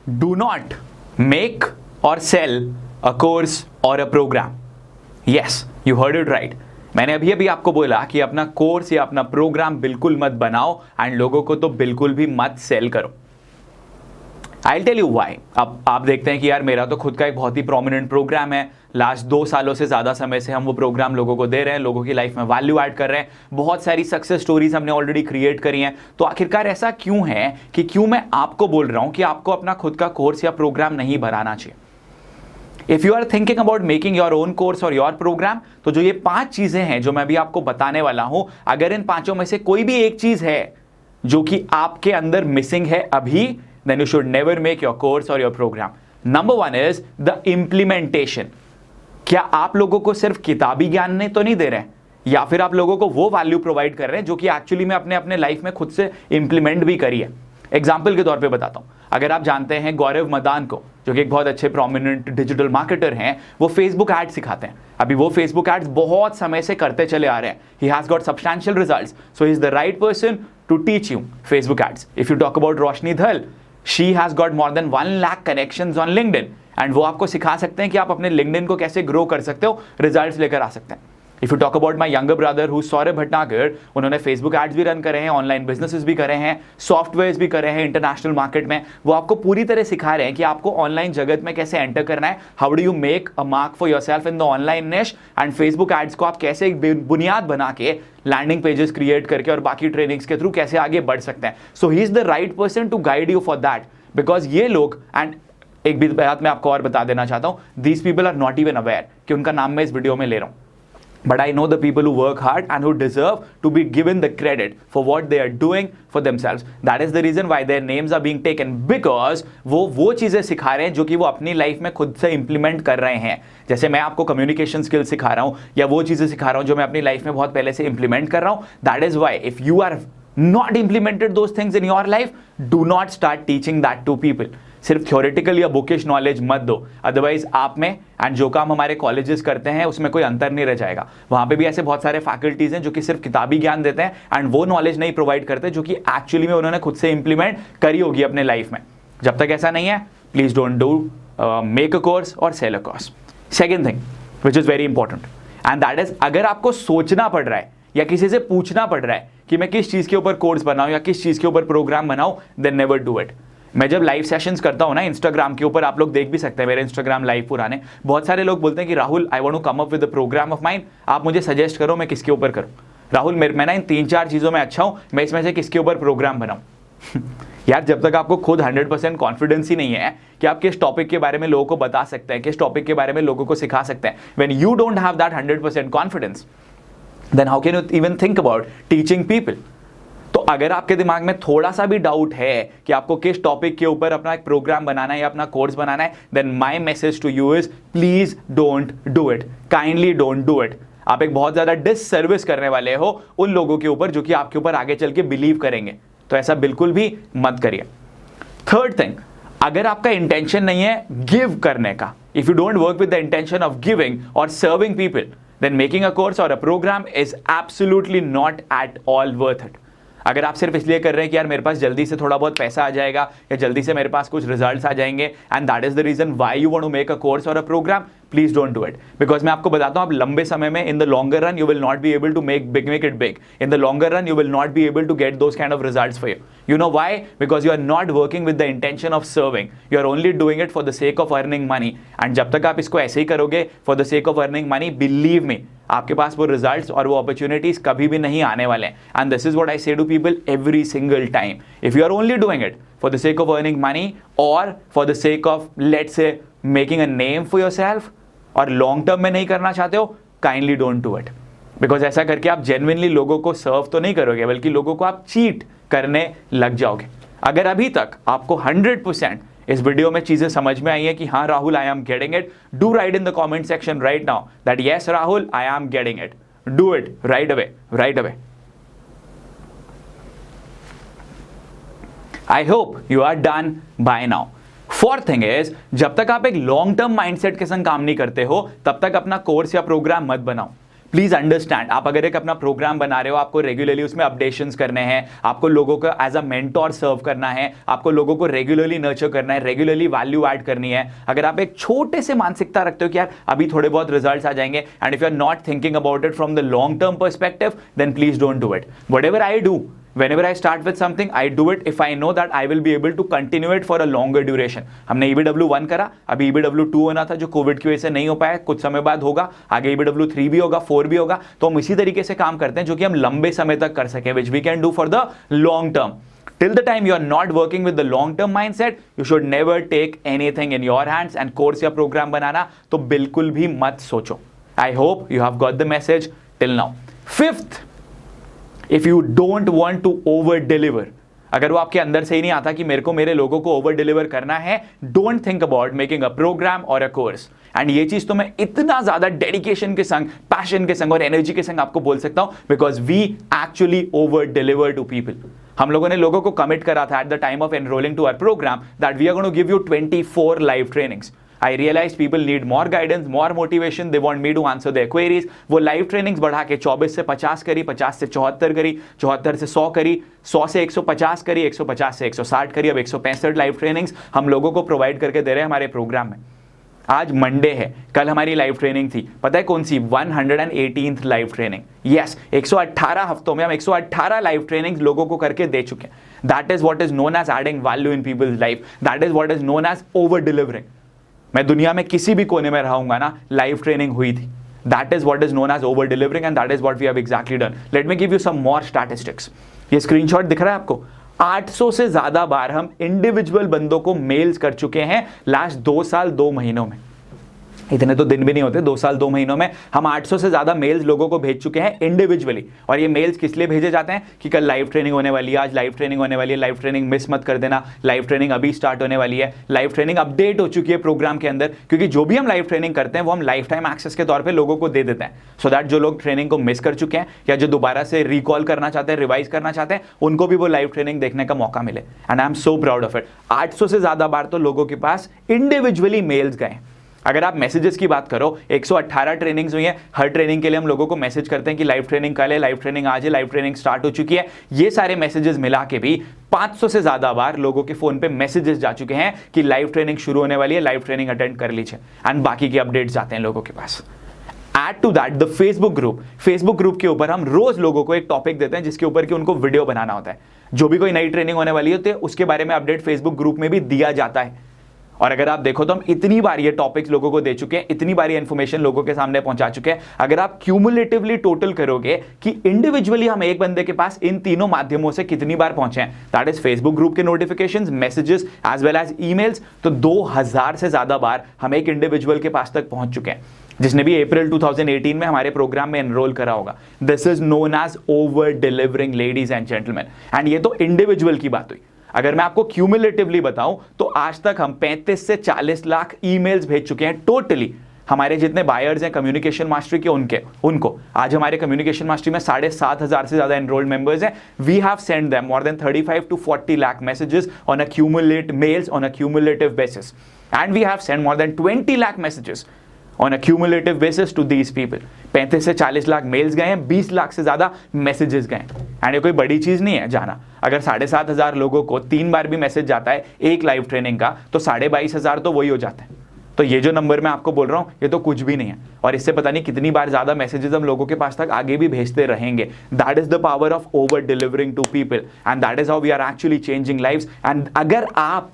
Do not make or sell a course or a program. Yes, you heard it right. मैंने अभी अभी आपको बोला कि अपना कोर्स या अपना प्रोग्राम बिल्कुल मत बनाओ एंड लोगों को तो बिल्कुल भी मत सेल करो। I'll tell you why. अब आप देखते हैं कि यार मेरा तो खुद का एक बहुत ही प्रोमिनेंट प्रोग्राम है, लास्ट 2 सालों से ज़्यादा समय से हम वो प्रोग्राम लोगों को दे रहे हैं, लोगों की लाइफ में वैल्यू ऐड कर रहे हैं, बहुत सारी सक्सेस स्टोरीज हमने ऑलरेडी क्रिएट करी हैं। तो आखिरकार ऐसा क्यों है कि क्यों मैं आपको बोल रहा हूं कि आपको अपना खुद का कोर्स या प्रोग्राम नहीं बनाना चाहिए। If you are thinking about making your own course और योर प्रोग्राम, तो जो ये 5 चीजें हैं जो मैं अभी आपको बताने वाला हूं, अगर इन 5 में से कोई भी एक चीज है जो कि आपके अंदर मिसिंग है अभी, then you should never make your course or your program. Number 1 is the implementation. क्या आप लोगों को सिर्फ किताबी ज्ञान नहीं तो नहीं दे रहे हैं, या फिर आप लोगों को वो वैल्यू प्रोवाइड कर रहे हैं जो कि एक्चुअली में अपने अपने लाइफ में खुद से इंप्लीमेंट भी करी है। एग्जाम्पल के तौर पे बताता हूं, अगर आप जानते हैं गौरव मदान को, जो कि एक बहुत अच्छे प्रोमिनेंट डिजिटल मार्केटर हैं, वो फेसबुक एड्स सिखाते हैं। अभी वो फेसबुक एड्स बहुत समय से करते चले आ रहे हैं। He has got substantial results, so he is the right person to teach you Facebook ads. If you talk about Roshni Dhal, she has got more than 1 lakh connections on LinkedIn, and वो आपको सिखा सकते हैं कि आप अपने LinkedIn को कैसे ग्रो कर सकते हो, रिजल्ट्स लेकर आ सकते हैं। If you talk about my younger brother who Saurabh Bhatnagar, उन्होंने फेसबुक एड्स भी रन करे हैं, ऑनलाइन बिजनेसेस भी करे हैं, सॉफ्टवेयर्स भी करे हैं इंटरनेशनल मार्केट में। वो आपको पूरी तरह सिखा रहे हैं कि आपको ऑनलाइन जगत में कैसे एंटर करना है, how do you make a mark for yourself in the online निश, एंड फेसबुक एड्स को आप कैसे एक बुनियाद बना के लैंडिंग पेजेस क्रिएट करके और बाकी ट्रेनिंग्स के थ्रू कैसे आगे बढ़ सकते हैं। So he is the right person to guide you for that, because ये लोग, एंड एक भी बात मैं आपको और बता देना चाहता हूं, these people are not even aware कि उनका नाम मैं इस वीडियो में ले रहा हूं, but I know the people who work hard and who deserve to be given the credit for what they are doing for themselves. That is the reason why their names are being taken, because वो चीजें सिखा रहे हैं जो कि वो अपनी life में खुद से इंप्लीमेंट कर रहे हैं। जैसे मैं आपको कम्युनिकेशन स्किल सिखा रहा हूं या वो चीजें सिखा रहा हूं जो मैं अपनी लाइफ में बहुत पहले से इंप्लीमेंट कर रहा हूं। That is why if you are not implemented those things in your life, do not start teaching that to people. सिर्फ थ्योरेटिकल या बुकिश नॉलेज मत दो, अदरवाइज आप में एंड जो काम हमारे कॉलेजेस करते हैं उसमें कोई अंतर नहीं रह जाएगा। वहां पे भी ऐसे बहुत सारे फैकल्टीज हैं जो कि सिर्फ किताबी ज्ञान देते हैं एंड वो नॉलेज नहीं प्रोवाइड करते जो कि एक्चुअली में उन्होंने खुद से इंप्लीमेंट करी होगी अपने लाइफ में। जब तक ऐसा नहीं है, please don't do make a course और sell a course. Second thing which is very important, and that is, अगर आपको सोचना पड़ रहा है या किसी से पूछना पड़ रहा है कि मैं किस चीज के ऊपर कोर्स बनाऊं या किस चीज के ऊपर प्रोग्राम बनाऊं, देन नेवर डू इट। मैं जब लाइव सेशंस करता हूं ना इंस्टाग्राम के ऊपर, आप लोग देख भी सकते हैं मेरे इंस्टाग्राम लाइव पुराने, बहुत सारे लोग बोलते हैं कि Rahul I want to come up with the program of mind, आप मुझे सजेस्ट करो मैं किसके ऊपर करूं। राहुल मैं ना इन 3-4 चीजों में अच्छा हूं, मैं इसमें से किसके ऊपर प्रोग्राम बनाऊं। यार जब तक आपको खुद 100% कॉन्फिडेंस ही नहीं है कि आप किस टॉपिक के बारे में लोगों को बता सकते हैं, किस टॉपिक के बारे में लोगों को सिखा सकते हैं, when you don't have that 100% confidence, then how can you even think about teaching people. तो अगर आपके दिमाग में थोड़ा सा भी डाउट है कि आपको किस टॉपिक के ऊपर अपना एक प्रोग्राम बनाना है या अपना कोर्स बनाना है, then my message to you is please don't do it, kindly don't do it. आप एक बहुत ज्यादा डिससर्विस करने वाले हो उन लोगों के ऊपर जो कि आपके ऊपर आगे चल के बिलीव करेंगे, तो ऐसा बिल्कुल भी मत करिए। थर्ड थिंग, अगर आपका इंटेंशन नहीं है गिव करने का, if you don't work with the intention of giving और serving people, then making a course और a program is absolutely not at all worth it. अगर आप सिर्फ इसलिए कर रहे हैं कि यार मेरे पास जल्दी से थोड़ा बहुत पैसा आ जाएगा या जल्दी से मेरे पास कुछ रिजल्ट्स आ जाएंगे, and that is the reason why you want to make a course और a program, please don't do it. Because मैं आपको बताता हूं, आप लंबे समय में in the longer run you will not be able to make it big, in the longer run you will not be able to get those kind of results for you know why, because you are not working with the intention of serving, you are only doing it for the sake of earning money. And जब तक आप इसको ऐसे ही करोगे for the sake of earning money, believe me आपके पास वो रिजल्ट्स और वो अपॉर्चुनिटीज कभी भी नहीं आने वाले हैं। And this is what I say to people every single time, if you are only doing it for the sake of earning money और for the sake of let's say making a name for yourself और long term में नहीं करना चाहते हो, kindly don't do it. Because ऐसा करके आप जेन्युइनली लोगों को सर्व तो नहीं करोगे, बल्कि लोगों को आप चीट करने लग जाओगे। अगर अभी तक आपको 100% इस वीडियो में चीजें समझ में आई है कि हाँ Rahul I am getting it, do write in the comment section right now that yes Rahul I am getting it, do it right away, right away. I hope you are done by now. Fourth thing is, जब तक आप एक long term mindset के संग काम नहीं करते हो तब तक अपना कोर्स या प्रोग्राम मत बनाओ। प्लीज अंडरस्टैंड, आप अगर एक अपना प्रोग्राम बना रहे हो, आपको रेगुलरली उसमें अपडेशंस करने हैं, आपको लोगों को एज अ मेंटोर सर्व करना है, आपको लोगों को रेगुलरली नर्चर करना है, रेगुलरली वैल्यू ऐड करनी है। अगर आप एक छोटे से मानसिकता रखते हो कि यार अभी थोड़े बहुत रिजल्ट्स आ जाएंगे, and if you are not thinking about it from the long term perspective, then please don't do it. Whatever I do, whenever I start with something, I do it if I know that I will be able to continue it for a longer duration। हमने EBW1 करा, अभी EBW2 होना था जो Covid की वजह से नहीं हो पाया, कुछ समय बाद होगा, आगे EBW3 भी होगा, 4 भी होगा। तो हम इसी तरीके से काम करते हैं जो कि हम लंबे समय तक कर सकें, which we can do for the long term। Till the time you are not working with the long term mindset, you should never take anything in your hands, and course या प्रोग्राम बनाना तो बिल्कुल भी मत सोचो। I hope you have got the message till now। Fifth, if you don't want to over deliver, अगर वो आपके अंदर से ही नहीं आता कि मेरे को मेरे लोगों को ओवर डिलीवर करना है, don't think about making a program और अ कोर्स। एंड ये चीज तो मैं इतना ज्यादा डेडिकेशन के संग, पैशन के संग और एनर्जी के संग आपको बोल सकता हूं, because we actually over deliver to people. हम लोगों ने लोगों को कमिट करा था at the time of enrolling to our program that we are going to give you 24 live trainings. I realized people need more guidance, more motivation. They want me to answer their queries. वो live trainings बढ़ा के 24 से 50 करी, 50 से 74 करी, 74 से 100 करी, 100 से 150 करी, 150 से 160 करी, अब 165 लाइव ट्रेनिंग्स हम लोगों को प्रोवाइड करके दे रहे हैं हमारे प्रोग्राम में। आज मंडे है, कल हमारी लाइव ट्रेनिंग थी, पता है कौन सी? 118th live training. यस, 118 हफ्तों में हम 118 लाइव ट्रेनिंग्स लोगों को करके दे चुके हैं। That is what is known as adding value in people's life. That is what is known as over delivering. मैं दुनिया में किसी भी कोने में रहूंगा ना, लाइव ट्रेनिंग हुई थी। That is what is known as over delivering, and that is what we have exactly done. Let me give you some more statistics. ये स्क्रीनशॉट दिख रहा है आपको? 800 से ज्यादा बार हम इंडिविजुअल बंदों को मेल्स कर चुके हैं लास्ट 2 साल 2 महीनों में। इतने तो दिन भी नहीं होते, 2 साल 2 महीनों में हम 800 से ज्यादा मेल्स लोगों को भेज चुके हैं इंडिविजुअली। और ये मेल्स किस लिए भेजे जाते हैं? कि कल लाइव ट्रेनिंग होने वाली है, आज लाइव ट्रेनिंग होने वाली है, लाइव ट्रेनिंग मिस मत कर देना, लाइव ट्रेनिंग अभी स्टार्ट होने वाली है, लाइव ट्रेनिंग अपडेट हो चुकी है प्रोग्राम के अंदर। क्योंकि जो भी हम लाइव ट्रेनिंग करते हैं वो हम लाइफ टाइम एक्सेस के तौर पर लोगों को दे देते हैं, सो दैट जो लोग ट्रेनिंग को मिस कर चुके हैं या जो दोबारा से रिकॉल करना चाहते हैं, रिवाइज करना चाहते हैं, उनको भी वो लाइव ट्रेनिंग देखने का मौका मिले। And I am so proud of it. 800 से ज्यादा बार तो लोगों के पास इंडिविजुअली मेल्स गए। अगर आप मैसेजेस की बात करो, 118 ट्रेनिंग्स हुई है, हर ट्रेनिंग के लिए हम लोगों को मैसेज करते हैं कि लाइव ट्रेनिंग कल है, लाइव ट्रेनिंग आज है, लाइव ट्रेनिंग स्टार्ट हो चुकी है। ये सारे मैसेजेस मिला के भी 500 से ज्यादा बार लोगों के फोन पे मैसेजेस जा चुके हैं कि लाइव ट्रेनिंग शुरू होने वाली है, लाइव ट्रेनिंग अटेंड कर लीजिए। एंड बाकी के अपडेट्स जाते हैं लोगों के पास। Add to that the Facebook group के ऊपर हम रोज लोगों को एक टॉपिक देते हैं जिसके ऊपर कि उनको वीडियो बनाना होता है। जो भी कोई नई ट्रेनिंग होने वाली होती है उसके बारे में अपडेट फेसबुक ग्रुप में भी दिया जाता है। और अगर आप देखो तो हम इतनी बार ये टॉपिक्स लोगों को दे चुके हैं, इतनी बार ये इंफॉर्मेशन लोगों के सामने पहुंचा चुके हैं। अगर आप क्यूमुलेटिवली टोटल करोगे कि इंडिविजुअली हम एक बंदे के पास इन तीनों माध्यमों से कितनी बार पहुंचे हैं, दैट इज फेसबुक ग्रुप के notifications, messages as well as emails, तो 2000 से ज्यादा बार हम एक इंडिविजुअल के पास तक पहुंच चुके हैं जिसने भी अप्रैल 2018 में हमारे प्रोग्राम में एनरोल करा होगा। This is known as over delivering, ladies and gentleman. And ये तो इंडिविजुअल की बात हुई। अगर मैं आपको क्यूमुलेटिवली बताऊं तो आज तक हम 35 से 40 लाख ईमेल्स भेज चुके हैं टोटली। हमारे जितने बायर्स हैं कम्युनिकेशन मास्टरी के उनको आज हमारे कम्युनिकेशन मास्टरी में 7,500 से ज्यादा एनरोल्ड मेंबर्स हैं। We have send them more than 35 to 40 lakh messages on a cumulative basis, and we have sent more than 20 lakh messages on a cumulative basis to these people। 35 से 40 lakh mails गए हैं, 20 लाख से ज्यादा messages गए। And ये कोई बड़ी चीज नहीं है जाना। अगर 7,500 लोगों को 3 बार भी मैसेज जाता है एक लाइव ट्रेनिंग का, तो 22,500 तो वही हो जाता है। तो ये जो नंबर मैं आपको बोल रहा हूं ये तो कुछ भी नहीं है। और इससे पता नहीं कितनी बार ज्यादा मैसेजेस हम लोगों के पास तक आगे भी भेजते रहेंगे। That is the power of over delivering to people, and that is how we are actually changing lives. And अगर आप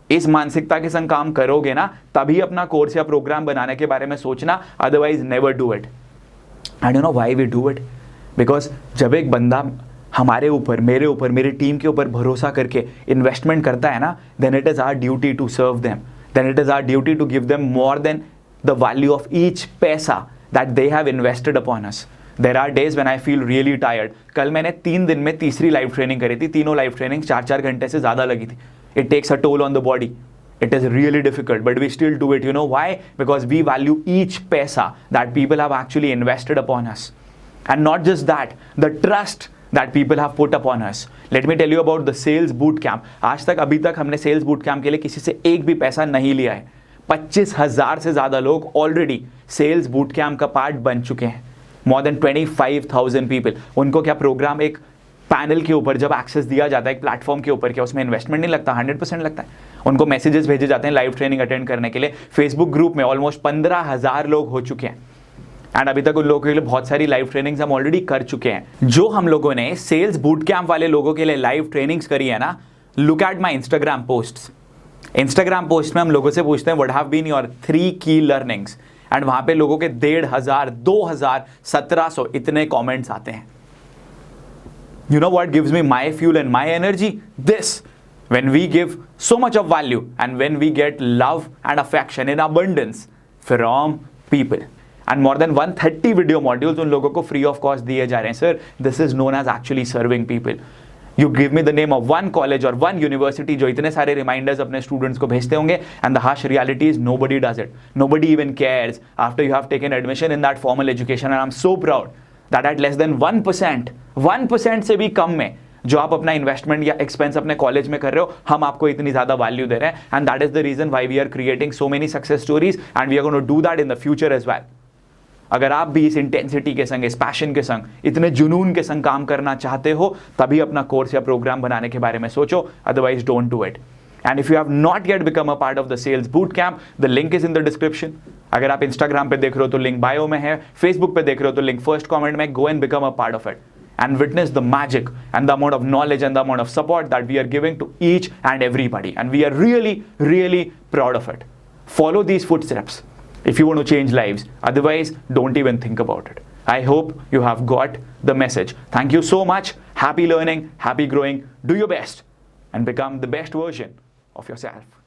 इस मानसिकता के संग काम करोगे ना, तभी अपना कोर्स या प्रोग्राम बनाने के बारे में सोचना, otherwise never do it. I don't know why we do it, because जब एक बंदा हमारे ऊपर, मेरे ऊपर, मेरी टीम के ऊपर भरोसा करके इन्वेस्टमेंट करता है ना, then it is our duty to serve them, then it is our duty to give them more than the value of each पैसा that they have invested upon us. There are days when I feel really tired. कल मैंने 3 दिन में तीसरी live training करी थी, तीनों live training 4-4 घंटे से ज्यादा लगी थी। It takes a toll on the body. It is really difficult, but we still do it. You know why? Because we value each paisa that people have actually invested upon us. And not just that, the trust that people have put upon us. Let me tell you about the sales boot camp. आज तक, अभी तक हमने sales boot camp के लिए किसी से एक भी पैसा नहीं लिया है। 25,000 से ज्यादा लोग ऑलरेडी sales boot camp का पार्ट बन चुके हैं। more than 25,000 people. उनको क्या प्रोग्राम एक पैनल के ऊपर जब एक्सेस दिया जाता है एक प्लेटफॉर्म के ऊपर, क्या उसमें इन्वेस्टमेंट नहीं लगता? 100% लगता है। उनको मैसेजेस भेजे जाते हैं लाइव ट्रेनिंग अटेंड करने के लिए। फेसबुक ग्रुप में ऑलमोस्ट 15,000 लोग हो चुके हैं एंड अभी तक उन लोगों के लिए बहुत सारी लाइव ट्रेनिंग्स हम ऑलरेडी कर चुके हैं। जो हम लोगों ने सेल्स बूट कैंप वाले लोगों के लिए लाइव ट्रेनिंग्स करी है ना, look at my Instagram posts. Instagram post में हम लोगों से पूछते हैं व्हाट हैव बीन योर 3 की लर्निंग्स, एंड वहां पे लोगों के 1,500, 2,000, 1,700 इतने कमेंट्स आते हैं। You know what gives me my fuel and my energy? This. When we give so much of value and when we get love and affection in abundance from people. And more than 130 video modules उन लोगों को free of cost दिए जा रहे हैं। Sir, this is known as actually serving people. You give me the name of one college or one university जो इतने सारे reminders अपने students को भेजते होंगे, and the harsh reality is nobody does it. Nobody even cares after you have taken admission in that formal education, and I'm so proud that at less than 1% से भी कम में जो आप अपना इन्वेस्टमेंट या एक्सपेंस अपने कॉलेज में कर रहे हो, हम आपको इतनी ज्यादा वैल्यू दे रहे हैं, and that is the reason why we are creating so many success stories and we are going to do that in the future as well. अगर आप भी इस इंटेंसिटी के संग, इस पैशन के संग, इतने जुनून के संग काम करना चाहते हो, तभी अपना कोर्स या प्रोग्राम बनाने के बारे में सोचो, otherwise don't do it. And if you have not yet become a part of the sales bootcamp, the link is in the description. अगर आप Instagram पे देख रहे हो तो लिंक बायो में है, Facebook पे देख रहे हो तो लिंक फर्स्ट कमेंट में। Go and become a part of it and witness the magic and the amount of knowledge and the amount of support that we are giving to each and everybody, and we are really, really proud of it. Follow these footsteps if you want to change lives. Otherwise, don't even think about it. I hope you have got the message. Thank you so much. Happy learning, happy growing. Do your best and become the best version of yourself.